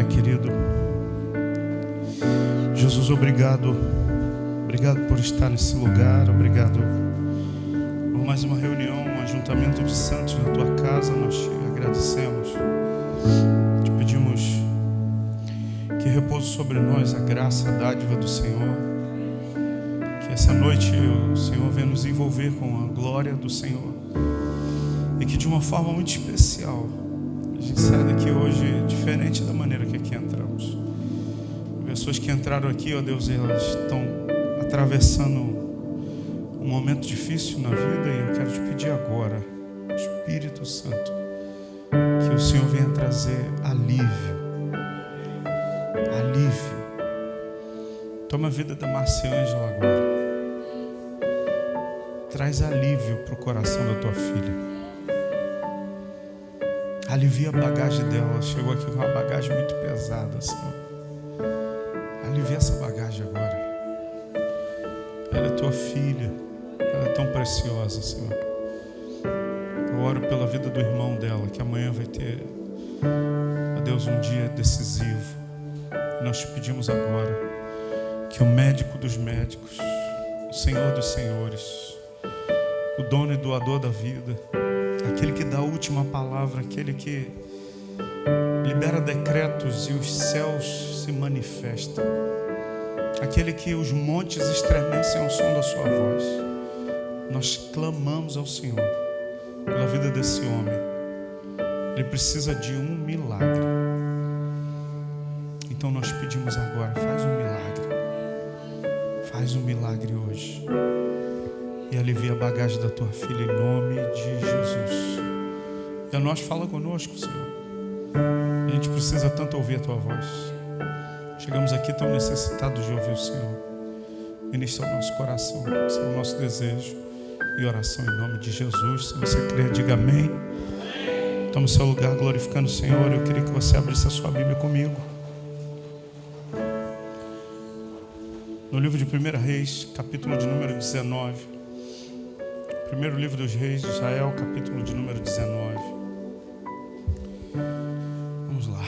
pé, querido. Jesus, obrigado. Obrigado por estar nesse lugar. Obrigado por mais uma reunião, um ajuntamento de santos na tua casa. Nós te agradecemos. Te pedimos que repouse sobre nós a graça, a dádiva do Senhor. Que essa noite o Senhor venha nos envolver com a glória do Senhor. E que de uma forma muito especial a gente sai daqui hoje diferente da maneira que aqui entramos. Pessoas que entraram aqui, ó Deus, elas estão atravessando um momento difícil na vida, e eu quero te pedir agora, Espírito Santo, que o Senhor venha trazer alívio. Alívio. Toma a vida da Márcia Ângela agora. Traz alívio para o coração da tua filha. Alivia a bagagem dela. Ela chegou aqui com uma bagagem muito pesada, Senhor. Alivia essa bagagem agora. Ela é tua filha. Ela é tão preciosa, Senhor. Eu oro pela vida do irmão dela, que amanhã vai ter, ó Deus, um dia decisivo. Nós te pedimos agora que o médico dos médicos, o Senhor dos senhores, o dono e doador da vida, aquele que dá a última palavra, aquele que libera decretos e os céus se manifestam, aquele que os montes estremecem ao som da sua voz. Nós clamamos ao Senhor pela vida desse homem. Ele precisa de um milagre. Então nós pedimos agora, faz um milagre. Faz um milagre hoje. E alivia a bagagem da tua filha em nome de Jesus. E a nós fala conosco, Senhor. A gente precisa tanto ouvir a tua voz. Chegamos aqui tão necessitados de ouvir o Senhor. Ministra o nosso coração. Esse é o nosso desejo e oração em nome de Jesus. Se você crer, diga amém. Tome o seu lugar glorificando o Senhor. Eu queria que você abrisse a sua Bíblia comigo. No livro de 1 Reis, capítulo de número 19. Primeiro livro dos reis de Israel, capítulo de número 19. Vamos lá.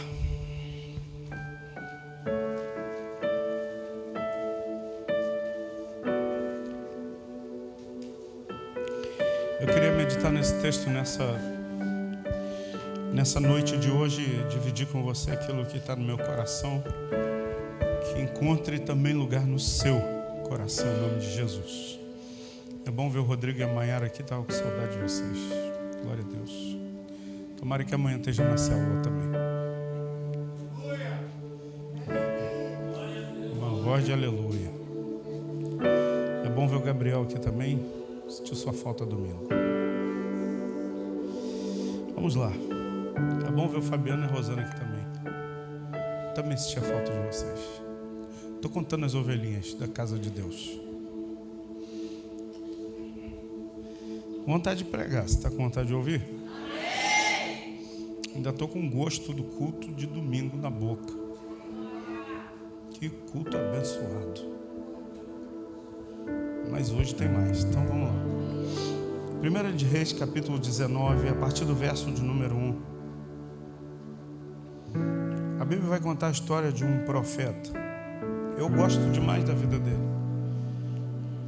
Eu queria meditar nesse texto nessa noite de hoje, dividir com você aquilo que está no meu coração, que encontre também lugar no seu coração, em nome de Jesus. É bom ver o Rodrigo e a Maiara aqui, estava com saudade de vocês. Glória a Deus. Tomara que amanhã esteja na célula também. Uma voz de aleluia. É bom ver o Gabriel aqui também. Sentiu sua falta domingo. Vamos lá. É bom ver o Fabiano e a Rosana aqui também. Também senti a falta de vocês. Estou contando as ovelhinhas da casa de Deus. Vontade de pregar. Você está com vontade de ouvir? Amém. Ainda estou com gosto do culto de domingo na boca. Que culto abençoado. Mas hoje tem mais. Então vamos lá. 1 de Reis, capítulo 19, a partir do verso de número 1. A Bíblia vai contar a história de um profeta. Eu gosto demais da vida dele.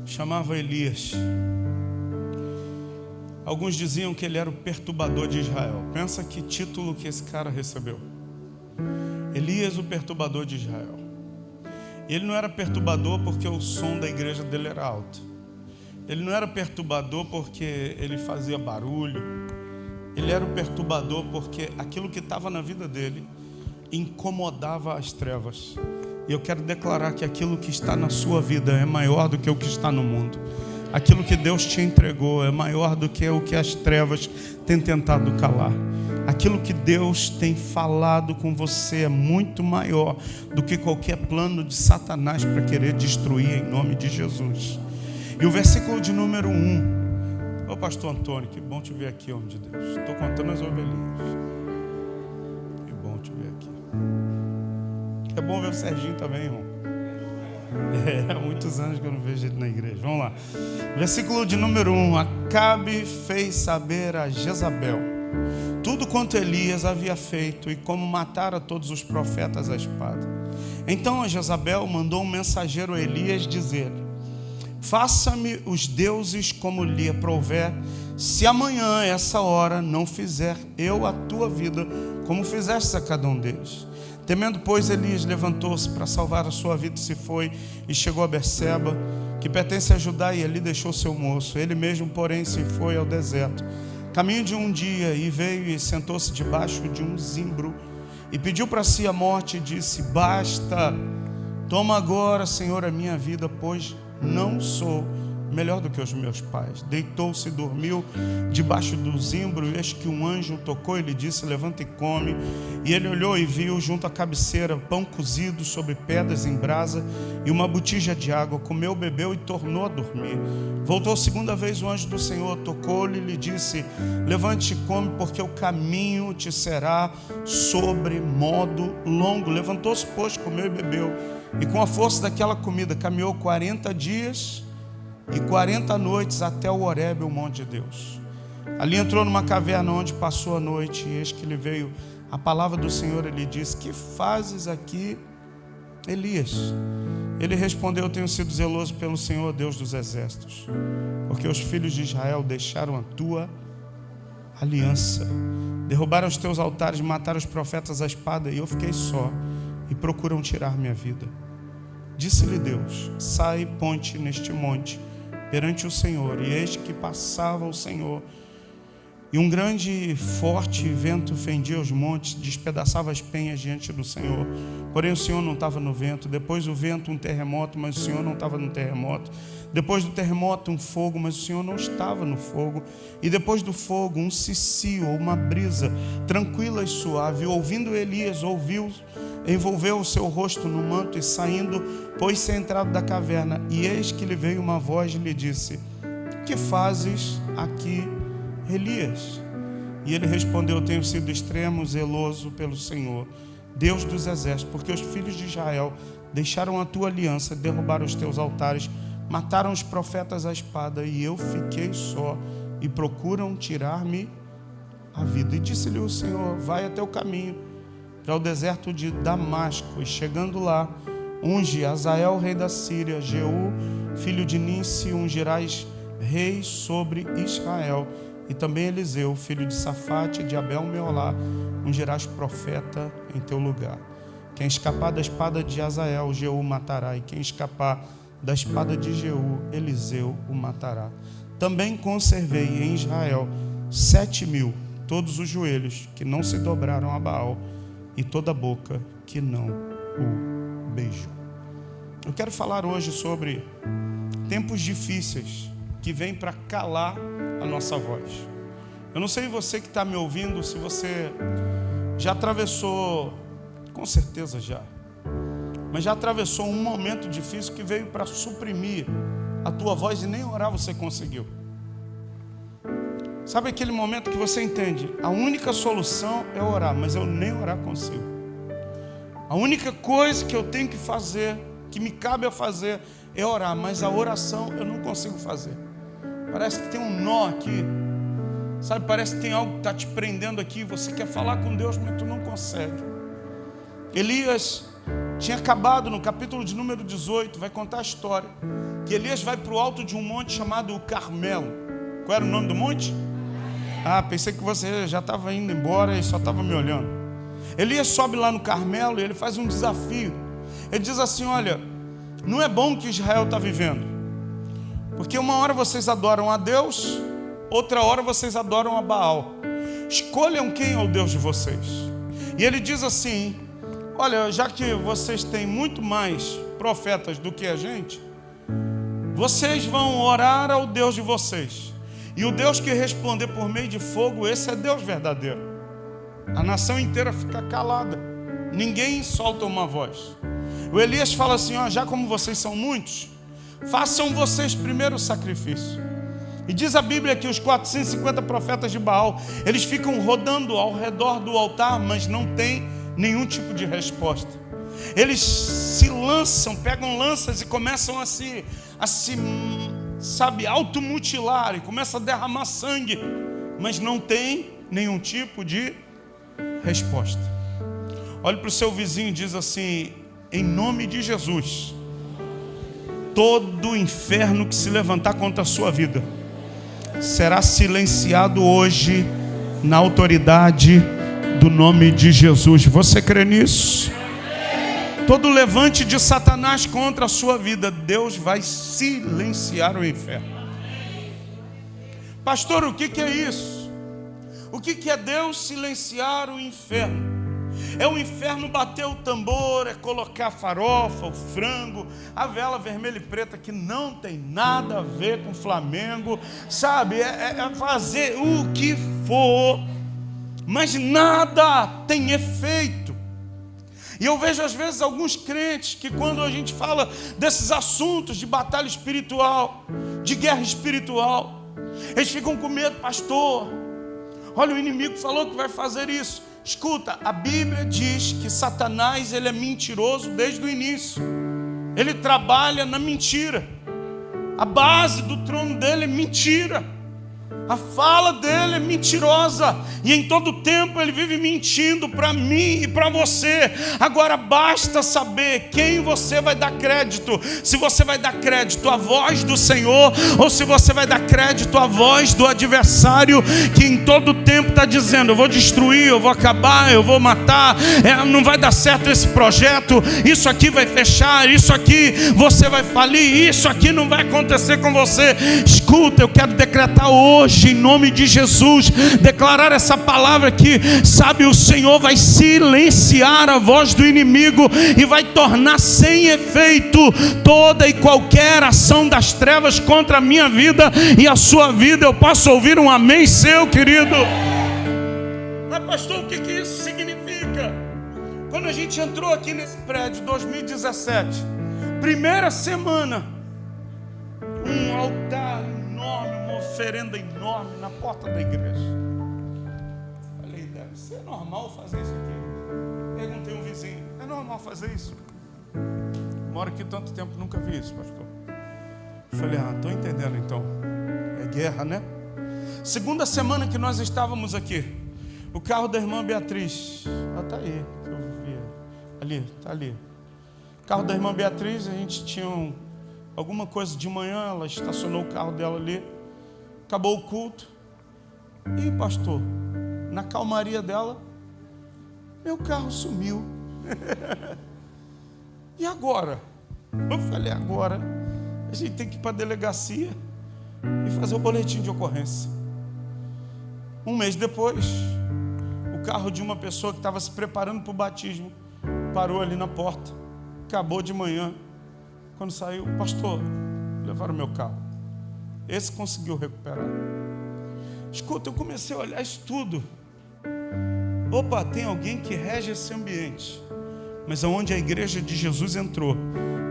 Chamava Elias. Alguns diziam que ele era o perturbador de Israel. Pensa que título que esse cara recebeu. Elias, o perturbador de Israel. Ele não era perturbador porque o som da igreja dele era alto. Ele não era perturbador porque ele fazia barulho. Ele era o perturbador porque aquilo que estava na vida dele incomodava as trevas. E eu quero declarar que aquilo que está na sua vida é maior do que o que está no mundo. Aquilo que Deus te entregou é maior do que o que as trevas têm tentado calar. Aquilo que Deus tem falado com você é muito maior do que qualquer plano de Satanás para querer destruir em nome de Jesus. E o versículo de número 1. Ô pastor Antônio, que bom te ver aqui, homem de Deus. Estou contando as ovelhinhas. Que bom te ver aqui. É bom ver o Serginho também, irmão. Há muitos anos que eu não vejo ele na igreja. Vamos lá. Versículo de número 1. Acabe fez saber a Jezabel tudo quanto Elias havia feito e como matara todos os profetas à espada. Então a Jezabel mandou um mensageiro a Elias dizer: faça-me os deuses como lhe aprouver, se amanhã, essa hora, não fizer eu a tua vida como fizeste a cada um deles. Temendo, pois, Elias levantou-se para salvar a sua vida, se foi e chegou a Berseba, que pertence a Judá, e ali deixou seu moço. Ele mesmo, porém, se foi ao deserto, caminho de um dia, e veio e sentou-se debaixo de um zimbro, e pediu para si a morte, e disse: basta, toma agora, Senhor, a minha vida, pois não sou melhor do que os meus pais. Deitou-se e dormiu debaixo do zimbro, e eis que um anjo tocou e lhe disse: levanta e come. E ele olhou e viu junto à cabeceira pão cozido sobre pedras em brasa e uma botija de água. Comeu, bebeu e tornou a dormir. Voltou segunda vez o anjo do Senhor, tocou-lhe e lhe disse: levante e come, porque o caminho te será sobre modo longo. Levantou-se, pois, comeu e bebeu, e com a força daquela comida caminhou 40 dias e 40 noites até o Horebe, o monte de Deus. Ali entrou numa caverna onde passou a noite, e eis que lhe veio a palavra do Senhor. Ele disse: que fazes aqui, Elias? Ele respondeu: tenho sido zeloso pelo Senhor, Deus dos exércitos, porque os filhos de Israel deixaram a tua aliança, derrubaram os teus altares, mataram os profetas à espada, e eu fiquei só, e procuram tirar minha vida. Disse-lhe Deus: sai, ponte neste monte perante o Senhor. E eis que passava o Senhor, e um grande e forte vento fendia os montes, despedaçava as penhas diante do Senhor. Porém o Senhor não estava no vento. Depois do vento um terremoto, mas o Senhor não estava no terremoto. Depois do terremoto um fogo, mas o Senhor não estava no fogo. E depois do fogo um cicio, ou uma brisa tranquila e suave. Ouvindo Elias, envolveu o seu rosto no manto, e saindo, pôs-se à entrada da caverna. E eis que lhe veio uma voz e lhe disse: que fazes aqui, Elias? E ele respondeu: tenho sido extremo zeloso pelo Senhor, Deus dos exércitos, porque os filhos de Israel deixaram a tua aliança, derrubaram os teus altares, mataram os profetas à espada, e eu fiquei só, e procuram tirar-me a vida. E disse-lhe o Senhor: vai até o caminho para o deserto de Damasco, e chegando lá, unge Azael, rei da Síria, Jeú, filho de Ninsi, ungirás rei sobre Israel, e também Eliseu, filho de Safate, de Abel-Meolá, ungirás profeta em teu lugar. Quem escapar da espada de Azael, Jeú matará, e quem escapar da espada de Jeú, Eliseu o matará. Também conservei em Israel 7.000, todos os joelhos que não se dobraram a Baal, e toda a boca que não o beijou. Eu quero falar hoje sobre tempos difíceis que vêm para calar a nossa voz. Eu não sei você que está me ouvindo, se você já atravessou, com certeza já, mas já atravessou um momento difícil que veio para suprimir a tua voz e nem orar você conseguiu. Sabe aquele momento que você entende, a única solução é orar, mas eu nem orar consigo. A única coisa que eu tenho que fazer, que me cabe a fazer, é orar, mas a oração eu não consigo fazer. Parece que tem um nó aqui, sabe? Parece que tem algo que está te prendendo aqui, você quer falar com Deus, mas tu não consegue. Elias tinha acabado, no capítulo de número 18, vai contar a história, que Elias vai para o alto de um monte chamado Carmelo. Qual era o nome do monte? Ah, pensei que você já estava indo embora e só estava me olhando. Elias sobe lá no Carmelo e ele faz um desafio. Ele diz assim: olha, não é bom o que Israel está vivendo, porque uma hora vocês adoram a Deus, outra hora vocês adoram a Baal. Escolham quem é o Deus de vocês. E ele diz assim: olha, já que vocês têm muito mais profetas do que a gente, vocês vão orar ao Deus de vocês. E o Deus que responder por meio de fogo, esse é Deus verdadeiro. A nação inteira fica calada, ninguém solta uma voz. O Elias fala assim: ó, já como vocês são muitos, façam vocês primeiro o sacrifício. E diz a Bíblia que os 450 profetas de Baal, eles ficam rodando ao redor do altar, mas não tem nenhum tipo de resposta. Eles se lançam, pegam lanças e começam a se automutilar, e começam a derramar sangue, mas não tem nenhum tipo de resposta. Olhe para o seu vizinho e diz assim: em nome de Jesus, todo inferno que se levantar contra a sua vida será silenciado hoje na autoridade do nome de Jesus. Você crê nisso? Todo levante de Satanás contra a sua vida, Deus vai silenciar o inferno. Pastor, o que é isso? O que é Deus silenciar o inferno? É o inferno bater o tambor, é colocar a farofa, o frango, a vela vermelha e preta, que não tem nada a ver com Flamengo, sabe? É fazer o que for, mas nada tem efeito. E eu vejo às vezes alguns crentes que quando a gente fala desses assuntos de batalha espiritual, de guerra espiritual, eles ficam com medo. Pastor, olha, o inimigo falou que vai fazer isso. Escuta, a Bíblia diz que Satanás, ele é mentiroso desde o início. Ele trabalha na mentira. A base do trono dele é mentira. A fala dele é mentirosa. E em todo tempo ele vive mentindo para mim e para você. Agora basta saber quem você vai dar crédito. Se você vai dar crédito à voz do Senhor, ou se você vai dar crédito à voz do adversário, que em todo tempo está dizendo: eu vou destruir, eu vou acabar, eu vou matar, não vai dar certo esse projeto, isso aqui vai fechar, isso aqui você vai falir, isso aqui não vai acontecer com você. Escuta, eu quero decretar hoje, em nome de Jesus, declarar essa palavra que, sabe, o Senhor vai silenciar a voz do inimigo e vai tornar sem efeito toda e qualquer ação das trevas contra a minha vida e a sua vida. Eu posso ouvir um amém seu, querido? Mas pastor, o que isso significa? Quando a gente entrou aqui nesse prédio em 2017, primeira semana, um altar enorme, uma oferenda enorme na porta da igreja. Falei, deve ser normal fazer isso aqui. Perguntei um vizinho: é normal fazer isso? Moro aqui tanto tempo, nunca vi isso, pastor. Falei, estou entendendo então. É guerra, né? Segunda semana que nós estávamos aqui, o carro da irmã Beatriz, está aí, que eu vi ali, está ali. O carro da irmã Beatriz, a gente tinha alguma coisa de manhã, ela estacionou o carro dela ali, acabou o culto, e pastor, na calmaria dela, meu carro sumiu. E agora? Eu falei, agora a gente tem que ir para a delegacia e fazer o boletim de ocorrência. Um mês depois, o carro de uma pessoa que estava se preparando para o batismo parou ali na porta. Acabou de manhã. Quando saiu, pastor, levaram o meu carro. Esse conseguiu recuperar. Escuta, eu comecei a olhar isso tudo. Opa, tem alguém que rege esse ambiente. Mas aonde a igreja de Jesus entrou,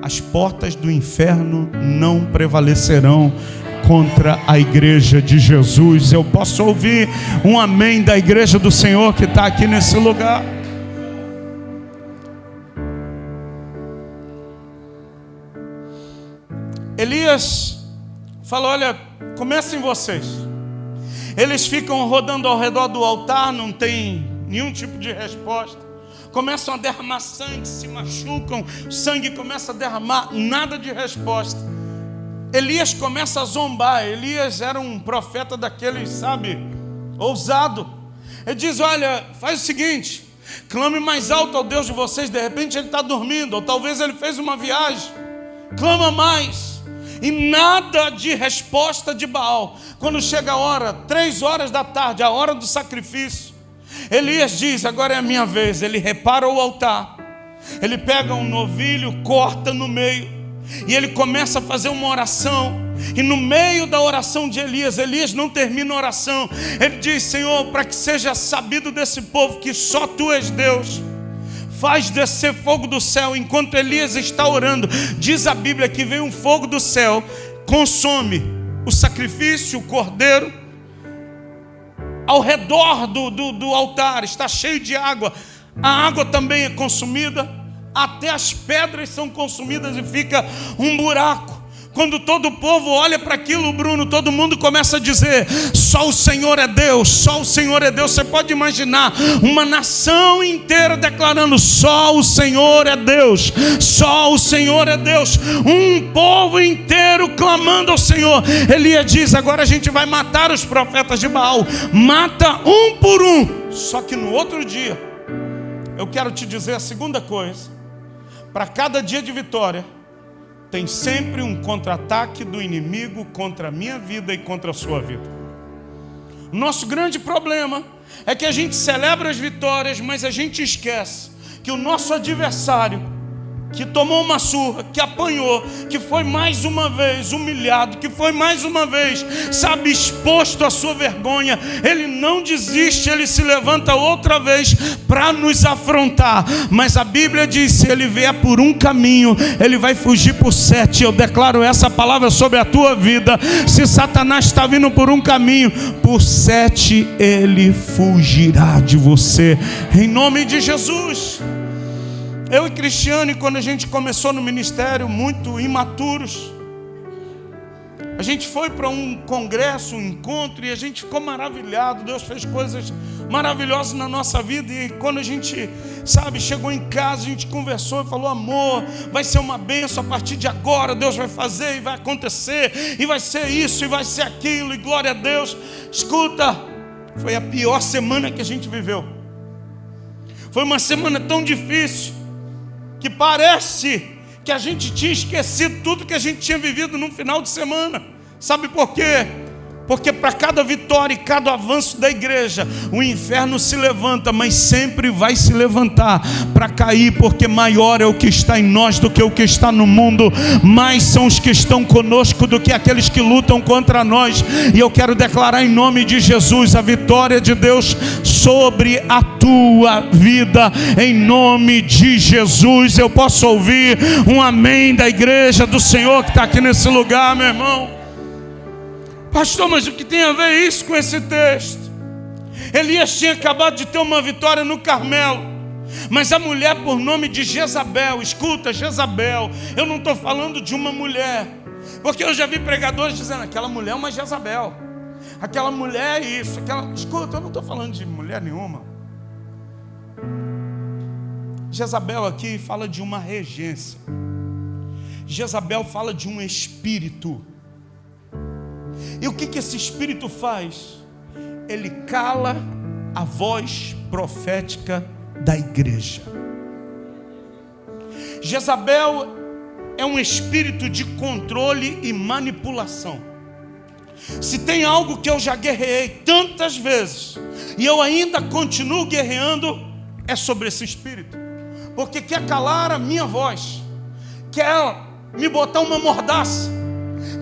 as portas do inferno não prevalecerão contra a igreja de Jesus. Eu posso ouvir um amém da igreja do Senhor que está aqui nesse lugar? Elias falou, olha, comecem vocês. Eles ficam rodando ao redor do altar, não tem nenhum tipo de resposta. Começam a derramar sangue, se machucam, o sangue começa a derramar, nada de resposta. Elias começa a zombar. Elias era um profeta daqueles, sabe, ousado. Ele diz, olha, faz o seguinte, clame mais alto ao Deus de vocês. De repente ele está dormindo, ou talvez ele fez uma viagem. Clama mais. E nada de resposta de Baal. Quando chega a hora, 3 horas da tarde, a hora do sacrifício, Elias diz, agora é a minha vez. Ele repara o altar, ele pega um novilho, corta no meio, e ele começa a fazer uma oração. E no meio da oração de Elias, Elias não termina a oração. Ele diz, Senhor, para que seja sabido desse povo que só Tu és Deus, faz descer fogo do céu. Enquanto Elias está orando, diz a Bíblia que vem um fogo do céu, consome o sacrifício, o cordeiro. Ao redor do altar está cheio de água. A água também é consumida. Até as pedras são consumidas e fica um buraco. Quando todo o povo olha para aquilo, Bruno, todo mundo começa a dizer: só o Senhor é Deus, só o Senhor é Deus. Você pode imaginar uma nação inteira declarando: só o Senhor é Deus, só o Senhor é Deus. Um povo inteiro clamando ao Senhor. Elias diz: agora a gente vai matar os profetas de Baal. Mata um por um. Só que no outro dia, eu quero te dizer a segunda coisa: para cada dia de vitória, tem sempre um contra-ataque do inimigo contra a minha vida e contra a sua vida. Nosso grande problema é que a gente celebra as vitórias, mas a gente esquece que o nosso adversário, que tomou uma surra, que apanhou, que foi mais uma vez humilhado, que foi mais uma vez, sabe, exposto à sua vergonha, ele não desiste, ele se levanta outra vez para nos afrontar. Mas a Bíblia diz: se ele vier por um caminho, ele vai fugir por 7. Eu declaro essa palavra sobre a tua vida: se Satanás está vindo por um caminho, por 7 ele fugirá de você, em nome de Jesus. Eu e Cristiane, quando a gente começou no ministério, muito imaturos, a gente foi para um congresso, um encontro, e a gente ficou maravilhado. Deus fez coisas maravilhosas na nossa vida. E quando a gente, sabe, chegou em casa, a gente conversou e falou: amor, vai ser uma bênção a partir de agora. Deus vai fazer e vai acontecer, e vai ser isso e vai ser aquilo, e glória a Deus. Escuta, foi a pior semana que a gente viveu. Foi uma semana tão difícil que parece que a gente tinha esquecido tudo que a gente tinha vivido num final de semana. Sabe por quê? Porque para cada vitória e cada avanço da igreja, o inferno se levanta, mas sempre vai se levantar para cair, porque maior é o que está em nós do que o que está no mundo. Mais são os que estão conosco do que aqueles que lutam contra nós. E eu quero declarar em nome de Jesus a vitória de Deus sobre a tua vida, em nome de Jesus. Eu posso ouvir um amém da igreja do Senhor que está aqui nesse lugar, meu irmão? Pastor, mas o que tem a ver isso com esse texto? Elias tinha acabado de ter uma vitória no Carmelo, mas a mulher por nome de Jezabel, escuta, Jezabel, eu não estou falando de uma mulher, porque eu já vi pregadores dizendo: aquela mulher é uma Jezabel, aquela mulher é isso, aquela... Escuta, eu não estou falando de mulher nenhuma. Jezabel aqui fala de uma regência. Jezabel fala de um espírito. E o que esse espírito faz? Ele cala a voz profética da igreja. Jezabel é um espírito de controle e manipulação. Se tem algo que eu já guerreei tantas vezes, e eu ainda continuo guerreando, é sobre esse espírito. Porque quer calar a minha voz, quer me botar uma mordaça,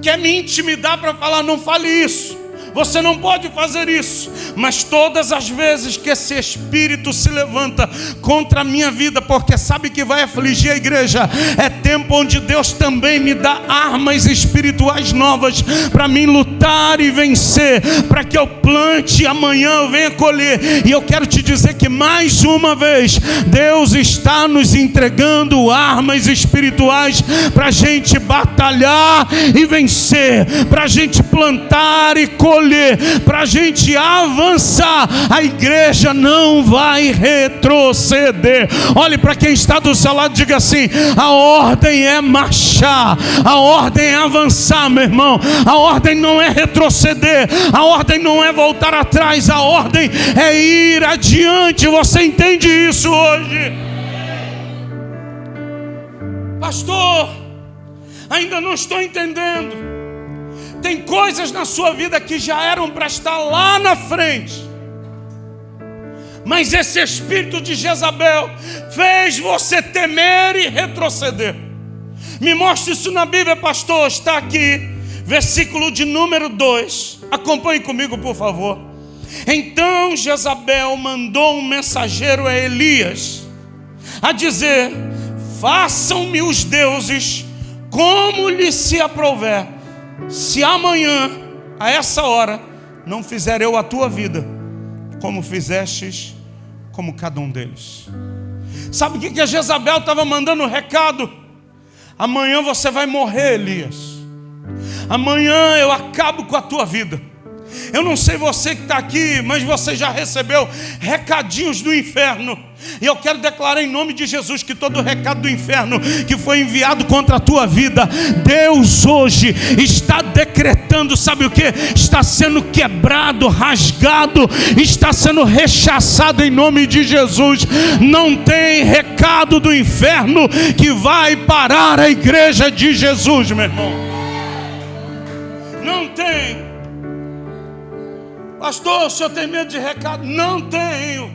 quer me intimidar para falar: não fale isso, você não pode fazer isso. Mas todas as vezes que esse espírito se levanta contra a minha vida, porque sabe que vai afligir a igreja, é tempo onde Deus também me dá armas espirituais novas para mim lutar e vencer, para que eu plante e amanhã eu venha colher. E eu quero te dizer que mais uma vez Deus está nos entregando armas espirituais para a gente batalhar e vencer, para a gente plantar e colher, para a gente avançar. A igreja não vai retroceder. Olhe para quem está do seu lado e diga assim: a ordem é marchar, a ordem é avançar, meu irmão. A ordem não é retroceder, a ordem não é voltar atrás, a ordem é ir adiante. Você entende isso hoje? Pastor, ainda não estou entendendo. Tem coisas na sua vida que já eram para estar lá na frente, mas esse espírito de Jezabel fez você temer e retroceder. Me mostre isso na Bíblia, pastor. Está aqui, versículo de número 2. Acompanhe comigo, por favor. Então Jezabel mandou um mensageiro a Elias a dizer: façam-me os deuses como lhes se aprouver, se amanhã, a essa hora, não fizer eu a tua vida como fizestes como cada um deles. Sabe o que a Jezabel estava mandando recado? Amanhã você vai morrer, Elias. Amanhã eu acabo com a tua vida. Eu não sei você que está aqui, mas você já recebeu recadinhos do inferno. E eu quero declarar em nome de Jesus que todo recado do inferno que foi enviado contra a tua vida, Deus hoje está decretando, sabe o que? Está sendo quebrado, rasgado, está sendo rechaçado em nome de Jesus. Não tem recado do inferno que vai parar a igreja de Jesus, meu irmão. Não tem. Pastor, o senhor tem medo de recado? Não tenho.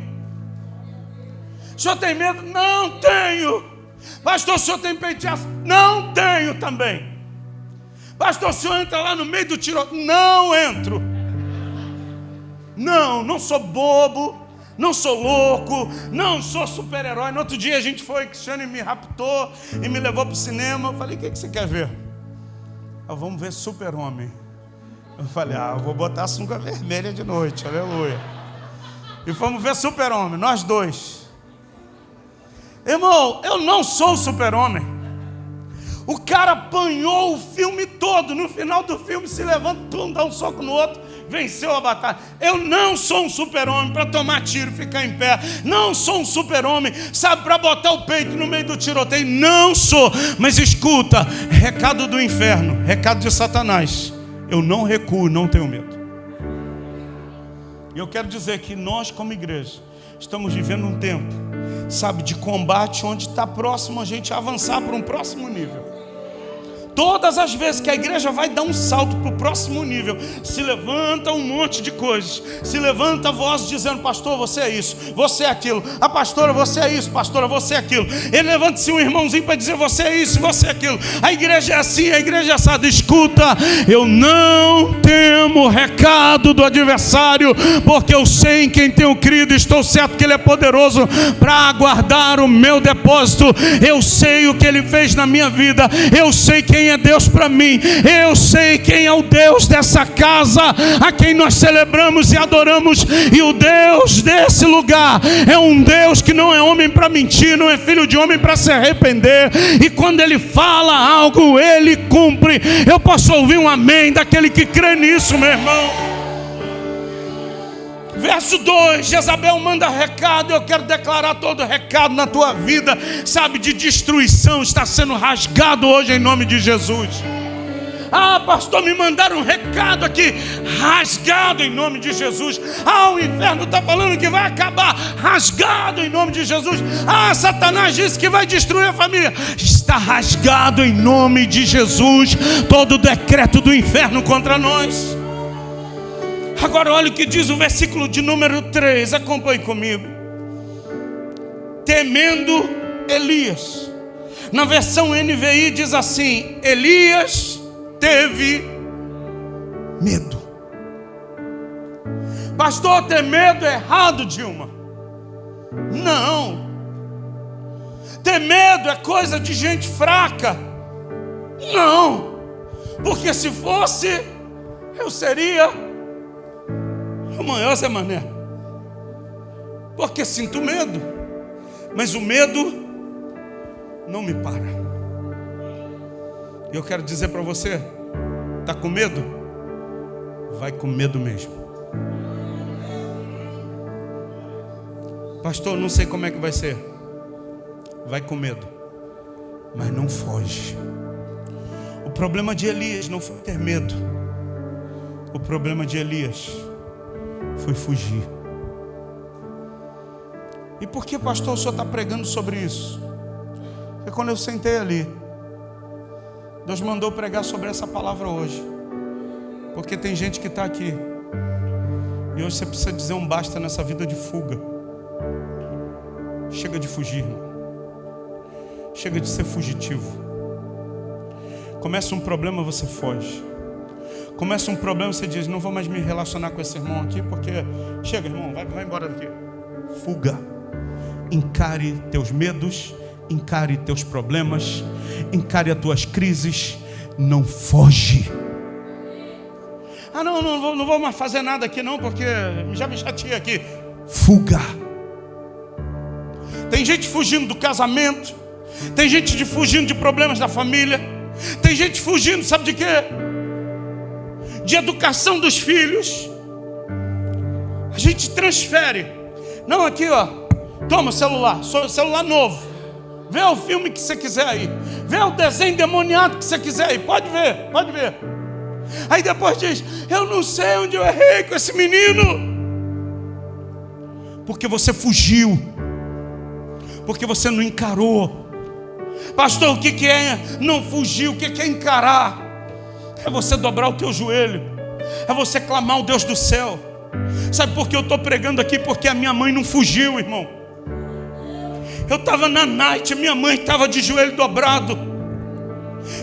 O senhor tem medo? Não tenho. Pastor, o senhor tem peiteaço? Não tenho também. Pastor, o senhor entra lá no meio do tiroteio? Não entro. Não sou bobo, não sou louco, não sou super-herói. No outro dia a gente foi, Cristiane me raptou e me levou para o cinema. Eu falei, o que você quer ver? Vamos ver Super-Homem. Eu falei, eu vou botar a sunga vermelha de noite, aleluia. E fomos ver Super-Homem, nós dois. Irmão, eu não sou o Super-Homem. O cara apanhou o filme todo. No final do filme se levanta, dá um soco no outro, venceu a batalha. Eu não sou um super-homem para tomar tiro e ficar em pé. Não sou um super-homem, sabe, para botar o peito no meio do tiroteio. Não sou. Mas escuta, recado do inferno, recado de Satanás. Eu não recuo, não tenho medo. E eu quero dizer que nós como igreja estamos vivendo um tempo, sabe, de combate, onde está próximo a gente avançar para um próximo nível. Todas as vezes que a igreja vai dar um salto para o próximo nível, se levanta um monte de coisas. Se levanta a voz dizendo, pastor, você é isso, você é aquilo. A pastora, você é isso, pastora, você é aquilo. Ele levanta-se um irmãozinho para dizer, você é isso, você é aquilo. A igreja é assim, a igreja é assada. Escuta, eu não temo recado do adversário, porque eu sei em quem tenho crido. Estou certo que Ele é poderoso para guardar o meu depósito. Eu sei o que Ele fez na minha vida. Eu sei quem é Deus para mim. Eu sei quem é o Deus dessa casa, a quem nós celebramos e adoramos. E o Deus desse lugar é um Deus que não é homem para mentir, não é filho de homem para se arrepender. E quando Ele fala algo, Ele cumpre. Eu posso ouvir um amém daquele que crê nisso, meu irmão. Verso 2, Jezabel manda recado. Eu quero declarar todo recado na tua vida, sabe, de destruição, está sendo rasgado hoje em nome de Jesus. Pastor, me mandaram um recado aqui, rasgado em nome de Jesus. O inferno está falando que vai acabar, rasgado em nome de Jesus. Satanás disse que vai destruir a família, está rasgado em nome de Jesus todo o decreto do inferno contra nós. Agora olha o que diz o versículo de número 3, acompanhe comigo. Temendo Elias. Na versão NVI diz assim: Elias teve medo. Pastor, ter medo é errado, Dilma. Não. Ter medo é coisa de gente fraca. Não. Porque se fosse, eu seria o maior Zé Mané. Porque sinto medo, mas o medo não me para. E eu quero dizer para você, está com medo? Vai com medo mesmo. Pastor, não sei como é que vai ser. Vai com medo, mas não foge. O problema de Elias não foi ter medo. O problema de Elias foi fugir. E por que, pastor, o senhor está pregando sobre isso? Porque quando eu sentei ali, Deus mandou pregar sobre essa palavra hoje. Porque tem gente que está aqui e hoje você precisa dizer um basta nessa vida de fuga. Chega de fugir, irmão. Chega de ser fugitivo. Começa um problema, você foge. Começa um problema, você diz, não vou mais me relacionar com esse irmão aqui, porque chega, irmão, vai embora daqui. Fuga. Encare teus medos, encare teus problemas, encare as tuas crises. Não foge. Não vou mais fazer nada aqui não, porque já me chateei aqui. Fuga. Tem gente fugindo do casamento, tem gente fugindo de problemas da família, tem gente fugindo, sabe de quê? de educação dos filhos. A gente transfere. Não, aqui ó, toma o celular novo. Vê o filme que você quiser aí. Vê o desenho endemoniado que você quiser aí. Pode ver. Aí depois diz, eu não sei onde eu errei com esse menino. Porque você fugiu. Porque você não encarou. Pastor, o que é não fugir? O que é encarar? É você dobrar o teu joelho. É você clamar ao Deus do céu. Sabe por que eu estou pregando aqui? Porque a minha mãe não fugiu, irmão. Eu estava na night, minha mãe estava de joelho dobrado.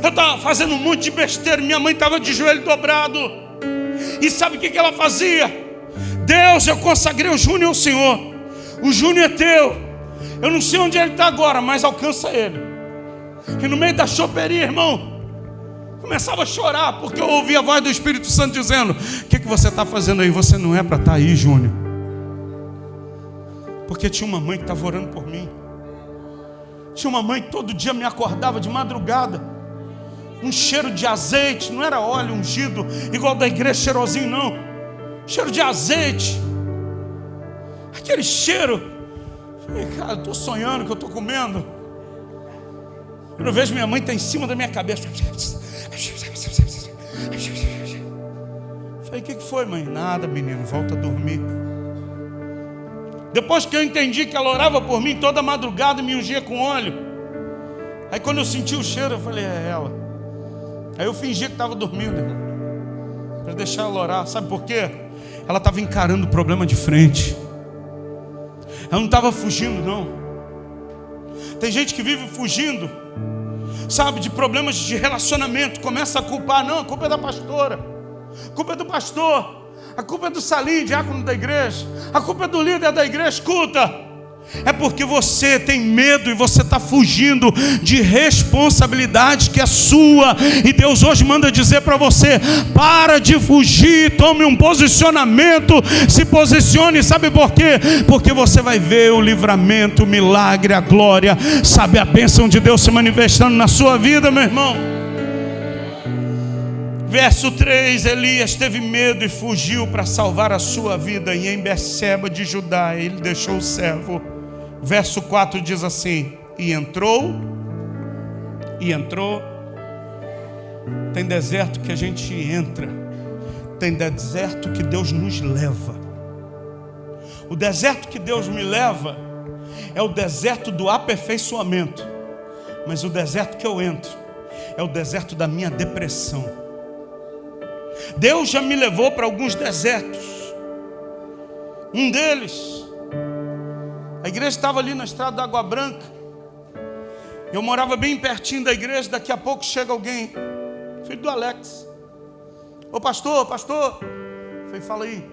Eu estava fazendo um monte de besteira, minha mãe estava de joelho dobrado. E sabe o que ela fazia? Deus, eu consagrei o Júnior ao Senhor. O Júnior é teu. Eu não sei onde ele está agora, mas alcança ele. E no meio da choperia, irmão, começava a chorar, porque eu ouvia a voz do Espírito Santo dizendo, o que você está fazendo aí? Você não é para estar aí, Júnior. Porque tinha uma mãe que estava orando por mim. Tinha uma mãe que todo dia me acordava de madrugada. Um cheiro de azeite, não era óleo ungido, igual da igreja cheirosinho, não. Cheiro de azeite. Aquele cheiro. Falei, cara, eu estou sonhando que eu estou comendo. Quando eu vejo minha mãe está em cima da minha cabeça. Falei, o que foi, mãe? Nada, menino, volta a dormir. Depois que eu entendi que ela orava por mim toda madrugada e me ungia com óleo. Aí quando eu senti o cheiro, eu falei, é ela. Aí eu fingi que estava dormindo, irmão, para deixar ela orar. Sabe por quê? Ela estava encarando o problema de frente. Ela não estava fugindo, não. Tem gente que vive fugindo, sabe, de problemas de relacionamento. Começa a culpar, não, a culpa é da pastora, a culpa é do pastor, a culpa é do Salim, diácono da igreja, a culpa é do líder da igreja. Escuta, é porque você tem medo e você está fugindo de responsabilidade que é sua. E Deus hoje manda dizer para você, para de fugir, tome um posicionamento, se posicione. Sabe por quê? Porque você vai ver o livramento, o milagre, a glória, sabe, a bênção de Deus se manifestando na sua vida, meu irmão. Verso 3, Elias teve medo e fugiu para salvar a sua vida. E em Berseba de Judá ele deixou o servo. Verso 4 diz assim, e entrou. Tem deserto que a gente entra, tem deserto que Deus nos leva. O deserto que Deus me leva é o deserto do aperfeiçoamento. Mas o deserto que eu entro é o deserto da minha depressão. Deus já me levou para alguns desertos. Um deles, a igreja estava ali na estrada da Água Branca. Eu morava bem pertinho da igreja. Daqui a pouco chega alguém, filho do Alex. Ô pastor. Falei, fala aí.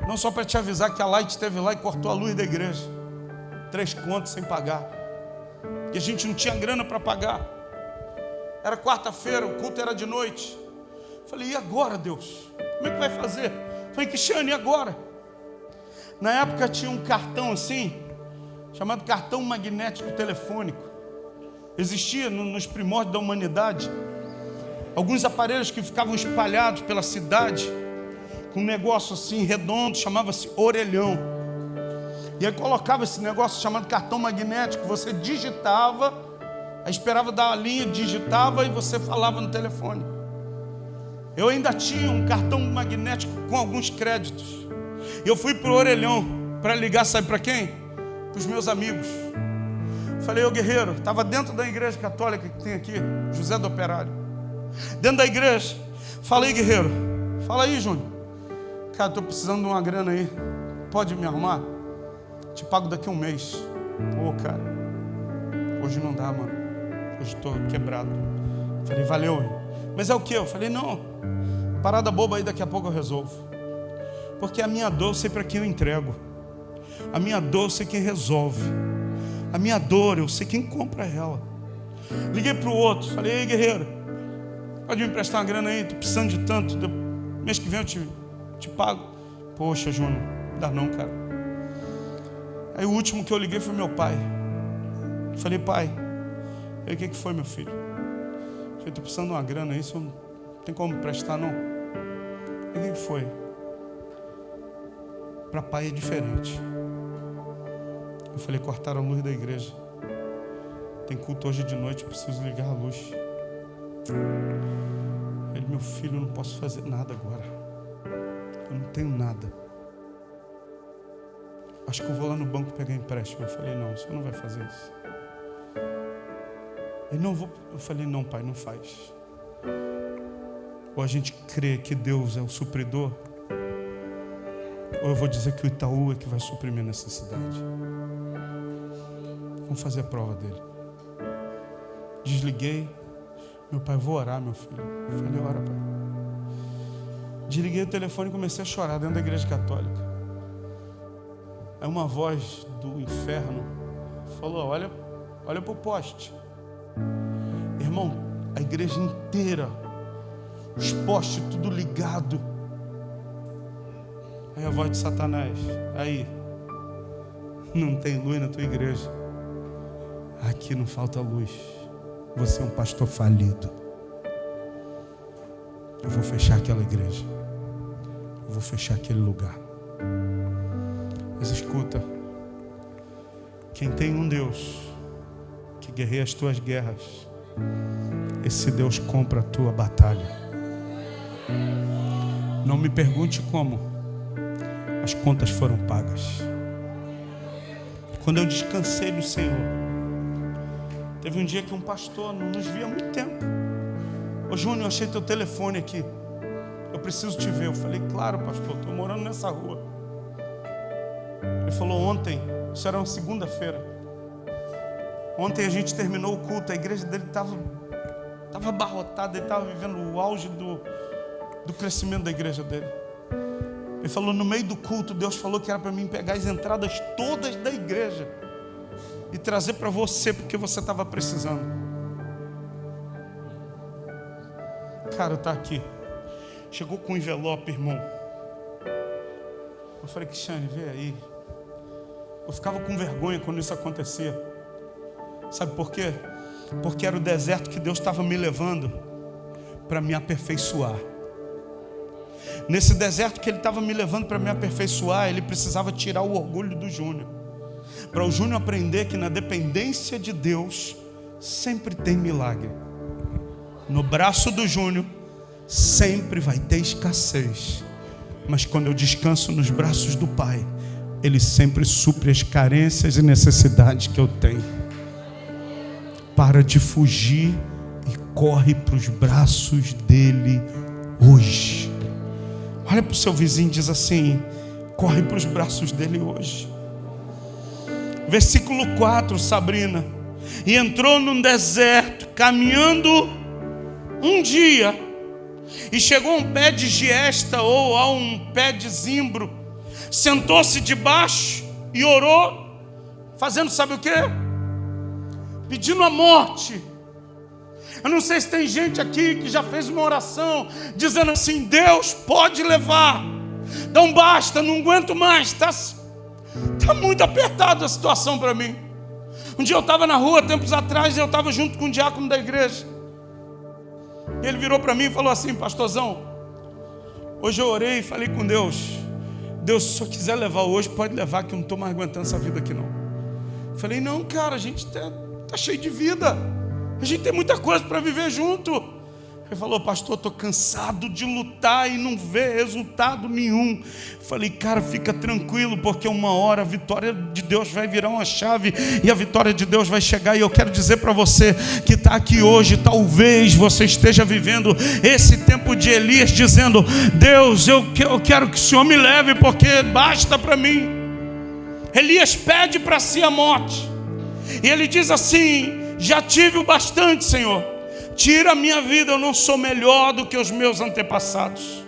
Não, só para te avisar que a Light esteve lá e cortou a luz da igreja. 3 contos sem pagar. E a gente não tinha grana para pagar. Era quarta-feira, o culto era de noite. Falei, e agora, Deus? Como é que vai fazer? Falei, Cristiano, e agora? Na época tinha um cartão assim, chamado cartão magnético telefônico. Existia nos primórdios da humanidade alguns aparelhos que ficavam espalhados pela cidade, com um negócio assim redondo, chamava-se orelhão. E aí colocava esse negócio chamado cartão magnético. Você digitava, aí esperava dar a linha, digitava e você falava no telefone. Eu ainda tinha um cartão magnético com alguns créditos. Eu fui para o orelhão para ligar, sabe para quem? Para os meus amigos. Falei, ô guerreiro, estava dentro da igreja católica que tem aqui, José do Operário. Dentro da igreja. Falei, guerreiro, fala aí, Júnior. Cara, estou precisando de uma grana aí. Pode me arrumar? Te pago daqui a um mês. Pô, cara, hoje não dá, mano. Hoje estou quebrado. Falei, valeu. Mas é o quê? Eu falei, não, parada boba aí, daqui a pouco eu resolvo. Porque a minha dor eu sei para quem eu entrego. A minha dor eu sei quem resolve. A minha dor eu sei quem compra ela. Liguei para o outro, falei, ei guerreiro, pode me emprestar uma grana aí? Estou precisando de tanto. Mês que vem eu te pago. Poxa, Júnior, não dá não, cara. Aí o último que eu liguei foi meu pai. Falei, pai, aí o que foi, meu filho? Falei, estou precisando de uma grana aí, não tem como me emprestar não. O que foi? Para pai é diferente. Eu falei, cortaram a luz da igreja. Tem culto hoje de noite, preciso ligar a luz. Ele, meu filho, eu não posso fazer nada agora. Eu não tenho nada. Acho que eu vou lá no banco pegar empréstimo. Eu falei, não, o senhor não vai fazer isso. Ele, não vou. Eu falei, não, pai, não faz. Ou a gente crê que Deus é o supridor, ou eu vou dizer que o Itaú é que vai suprir minha necessidade. Vamos fazer a prova dele. Desliguei. Meu pai, vou orar, meu filho. Eu falei, ora, pai. Desliguei o telefone e comecei a chorar dentro da igreja católica. Aí uma voz do inferno falou, olha para o poste. Irmão, a igreja inteira, os postes tudo ligado. Aí a voz de Satanás, aí, não tem luz na tua igreja. Aqui não falta luz. Você é um pastor falido. Eu vou fechar aquela igreja. Eu vou fechar aquele lugar. Mas escuta, quem tem um Deus que guerreia as tuas guerras, esse Deus compra a tua batalha. Não me pergunte como. As contas foram pagas. Quando eu descansei no Senhor, teve um dia que um pastor não nos via há muito tempo. Ô Júnior, eu achei teu telefone aqui. Eu preciso te ver. Eu falei, claro, pastor, estou morando nessa rua. Ele falou, ontem, isso era uma segunda-feira. Ontem a gente terminou o culto, a igreja dele estava abarrotada, ele estava vivendo o auge do crescimento da igreja dele. Ele falou, no meio do culto, Deus falou que era para mim pegar as entradas todas da igreja e trazer para você, porque você estava precisando. Cara, está aqui. Chegou com um envelope, irmão. Eu falei, Cristiane, vê aí. Eu ficava com vergonha quando isso acontecia. Sabe por quê? Porque era o deserto que Deus estava me levando para me aperfeiçoar. Nesse deserto que Ele estava me levando para me aperfeiçoar, Ele precisava tirar o orgulho do Júnior. Para o Júnior aprender que na dependência de Deus sempre tem milagre. No braço do Júnior sempre vai ter escassez. Mas quando eu descanso nos braços do Pai, Ele sempre supre as carências e necessidades que eu tenho. Para de fugir e corre para os braços dEle hoje. Olha para o seu vizinho e diz assim, corre para os braços dEle hoje. Versículo 4, Sabrina. E entrou num deserto, caminhando um dia, e chegou a um pé de giesta, ou a um pé de zimbro, sentou-se debaixo e orou, fazendo sabe o quê? Pedindo a morte. Eu não sei se tem gente aqui que já fez uma oração dizendo assim, Deus pode levar, então basta, não aguento mais, está muito apertada a situação para mim. Um dia eu estava na rua, tempos atrás, e eu estava junto com um diácono da igreja. E ele virou para mim e falou assim, pastorzão, hoje eu orei e falei com Deus, Deus, se o senhor quiser levar hoje, pode levar, que eu não estou mais aguentando essa vida aqui não. Eu falei, não, cara, a gente está cheio de vida, a gente tem muita coisa para viver junto. Ele falou, pastor, estou cansado de lutar e não ver resultado nenhum. Eu falei, cara, fica tranquilo, porque uma hora a vitória de Deus vai virar uma chave e a vitória de Deus vai chegar. E eu quero dizer para você que está aqui hoje, talvez você esteja vivendo esse tempo de Elias, dizendo, Deus, eu quero que o Senhor me leve, porque basta para mim. Elias pede para si a morte, e ele diz assim, já tive o bastante, Senhor. Tira a minha vida, eu não sou melhor do que os meus antepassados.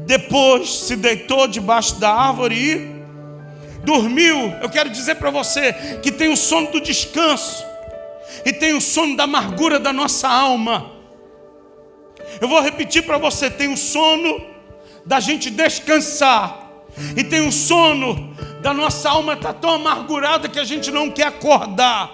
Depois se deitou debaixo da árvore e dormiu. Eu quero dizer para você que tem o sono do descanso e tem o sono da amargura da nossa alma. Eu vou repetir para você, tem o sono da gente descansar e tem o sono da nossa alma estar tão amargurada que a gente não quer acordar.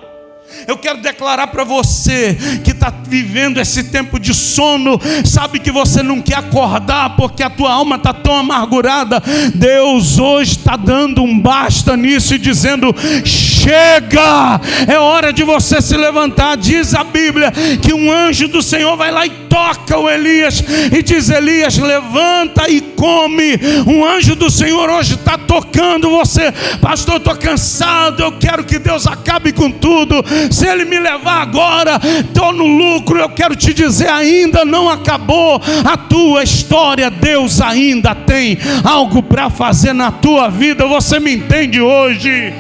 Eu quero declarar para você que está vivendo esse tempo de sono, sabe que você não quer acordar porque a tua alma está tão amargurada. Deus hoje está dando um basta nisso e dizendo: chega, é hora de você se levantar. Diz a Bíblia que um anjo do Senhor vai lá e toca o Elias e diz: Elias, levanta e come. Um anjo do Senhor hoje está tocando você. Pastor, estou cansado, eu quero que Deus acabe com tudo. Se Ele me levar agora, estou no lucro. Eu quero te dizer, ainda não acabou a tua história. Deus ainda tem algo para fazer na tua vida. Você me entende hoje?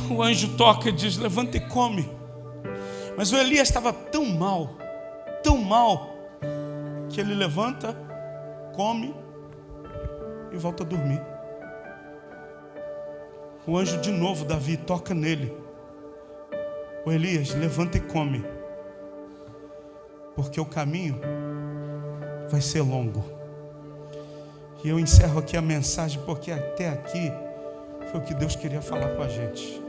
O anjo toca e diz: levanta e come. Mas o Elias estava tão mal, que ele levanta, come e volta a dormir. O anjo de novo, Davi, toca nele: o Elias, levanta e come, porque o caminho vai ser longo. E eu encerro aqui a mensagem, porque até aqui foi o que Deus queria falar com a gente.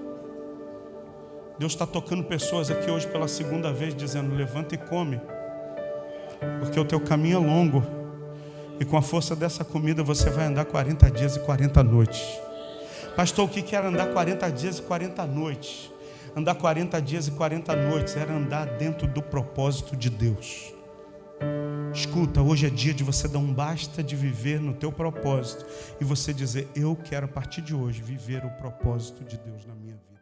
Deus está tocando pessoas aqui hoje pela segunda vez, dizendo: levanta e come, porque o teu caminho é longo, e com a força dessa comida você vai andar 40 dias e 40 noites. Pastor, o que era andar 40 dias e 40 noites? Andar 40 dias e 40 noites era andar dentro do propósito de Deus. Escuta, hoje é dia de você dar um basta de viver no teu propósito e você dizer: eu quero a partir de hoje viver o propósito de Deus na minha vida.